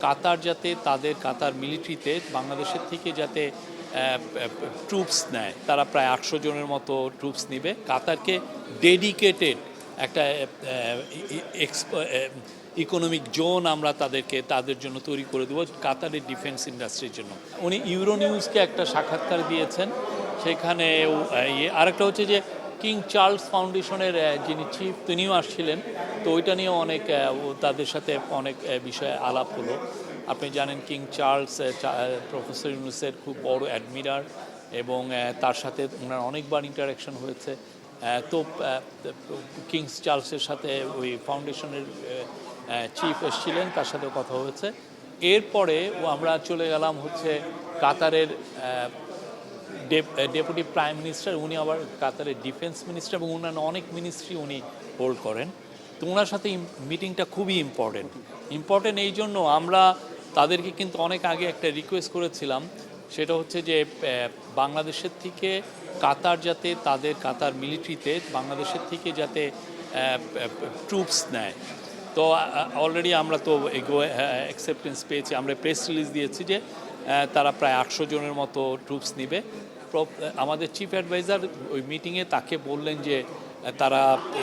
কাতার যাতে কাতার মিলিটারিতে বাংলাদেশের থেকে যাতে ট্রুপস নেয়, তারা প্রায় 800 জনের মতো ট্রুপস নেবে। কাতারকে ডেডিকেটেড একটা ইকোনমিক জোন আমরা তাদের জন্য তৈরি করে দেবো, কাতারের ডিফেন্স ইন্ডাস্ট্রির জন্য। উনি ইউরো নিউজকে একটা সাক্ষাৎকার দিয়েছেন, সেখানে আরেকটা হচ্ছে যে কিং চার্লস ফাউন্ডেশনের যিনি চিফ, তিনিও আসছিলেন। তো ওইটা নিয়েও অনেক তাদের সাথে অনেক বিষয়ে আলাপ হলো। আপনি জানেন কিং চার্লস প্রফেসর ইউনুসের খুব বড় অ্যাডমিরার, এবং তার সাথে ওনার অনেকবার ইন্টারাকশন হয়েছে। তো কিংস চার্লসের সাথে ওই ফাউন্ডেশনের চিফ এসেছিলেন, তার সাথেও কথা হয়েছে। এরপরে আমরা চলে গেলাম হচ্ছে কাতারের ডেপুটি প্রাইম মিনিস্টার, উনি আবার কাতারের ডিফেন্স মিনিস্টার এবং অন্যান্য অনেক মিনিস্ট্রি উনি হোল্ড করেন। তো ওনার সাথে মিটিংটা খুবই ইম্পর্টেন্ট এই জন্য আমরা তাদেরকে কিন্তু অনেক আগে একটা রিকোয়েস্ট করেছিলাম, সেটা হচ্ছে যে বাংলাদেশের থেকে কাতার যাতে কাতার মিলিটারিতে বাংলাদেশের থেকে যাতে ট্রুপস নেয়। তো অলরেডি আমরা তো অ্যাকসেপ্টেন্স পেয়েছি, আমরা প্রেস রিলিজ দিয়েছি যে তারা প্রায় 800 জনের মতো ট্রুপস নেবে। আমাদের চিফ অ্যাডভাইজার ওই মিটিংয়ে তাকে বললেন যে তারা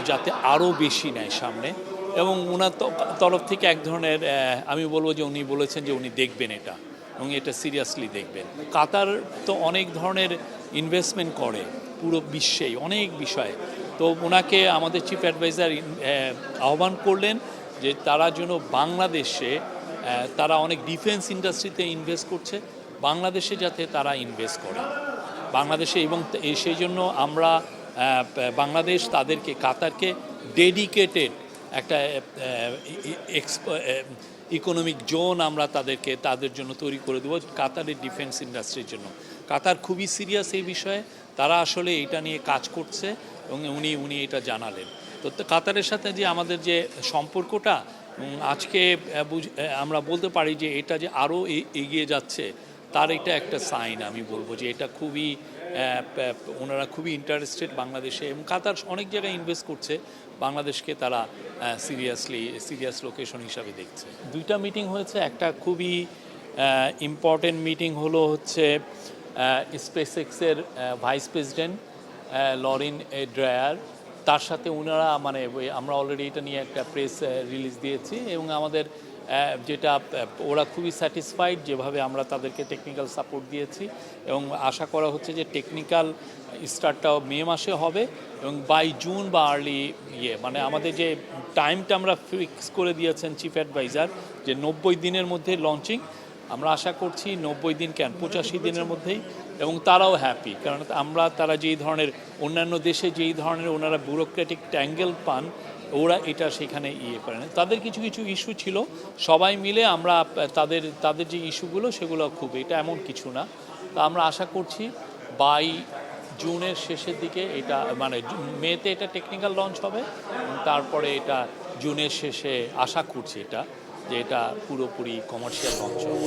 যাতে আরও বেশি নেয় সামনে, এবং ওনার তরফ থেকে এক ধরনের আমি বলবো যে উনি বলেছেন যে উনি দেখবেন এটা, এবং এটা সিরিয়াসলি দেখবেন। কাতার তো অনেক ধরনের ইনভেস্টমেন্ট করে পুরো বিশ্বেই অনেক বিষয়ে। তো ওনাকে আমাদের চিফ অ্যাডভাইজার আহ্বান করলেন যে তারা যেন বাংলাদেশে, তারা অনেক ডিফেন্স ইন্ডাস্ট্রিতে ইনভেস্ট করছে, বাংলাদেশে যাতে তারা ইনভেস্ট করে বাংলাদেশে, এবং সেই জন্য আমরা বাংলাদেশ কাতারকে ডেডিকেটেড একটা ইকোনমিক জোন আমরা তাদের জন্য তৈরি করে দেবো, কাতারের ডিফেন্স ইন্ডাস্ট্রির জন্য। কাতার খুবই সিরিয়াস এই বিষয়ে, তারা আসলে এটা নিয়ে কাজ করছে, এবং উনি এটা জানালেন। তো কাতারের সাথে যে আমাদের যে সম্পর্কটা আজকে আমরা বলতে পারি যে এটা যে আরও এগিয়ে যাচ্ছে, তার এটা একটা সাইন। আমি বলবো যে এটা খুবই ওনারা খুবই ইন্টারেস্টেড বাংলাদেশে, এবং কাতার অনেক জায়গায় ইনভেস্ট করছে, বাংলাদেশকে তারা সিরিয়াস লোকেশন হিসাবে দেখছে। দুইটা মিটিং হয়েছে, একটা খুবই ইম্পর্টেন্ট মিটিং হলো হচ্ছে স্পেসএক্সের ভাইস প্রেসিডেন্ট লরিন ড্রায়ার, তার সাথে ওনারা আমরা অলরেডি এটা নিয়ে একটা প্রেস রিলিজ দিয়েছি, এবং আমাদের যেটা ওরা খুবই স্যাটিসফাইড যেভাবে আমরা তাদেরকে টেকনিক্যাল সাপোর্ট দিয়েছি, এবং আশা করা হচ্ছে যে টেকনিক্যাল স্টার্টটাও মে মাসে হবে, এবং বাই জুন বা আর্লি আমাদের যে টাইমটা আমরা ফিক্স করে দিয়েছেন চিফ অ্যাডভাইজার যে 90 দিনের মধ্যে লঞ্চিং, আমরা আশা করছি 90 দিন 85 দিনের মধ্যেই। এবং তারাও হ্যাপি, কারণ তারা যেই ধরনের অন্যান্য দেশে যেই ধরনের ওনারা ব্যুরোক্রেটিক ট্যাঙ্গেল পান, ওরা এটা সেখানে করে না। তাদের কিছু ইস্যু ছিল, সবাই মিলে আমরা তাদের যে ইস্যুগুলো সেগুলো এটা এমন কিছু না। তা আমরা আশা করছি বাই জুনের শেষের দিকে এটা মেতে এটা টেকনিক্যাল লঞ্চ হবে, তারপরে এটা জুনের শেষে আশা করছি যে এটা পুরোপুরি কমার্শিয়াল লঞ্চ হবে।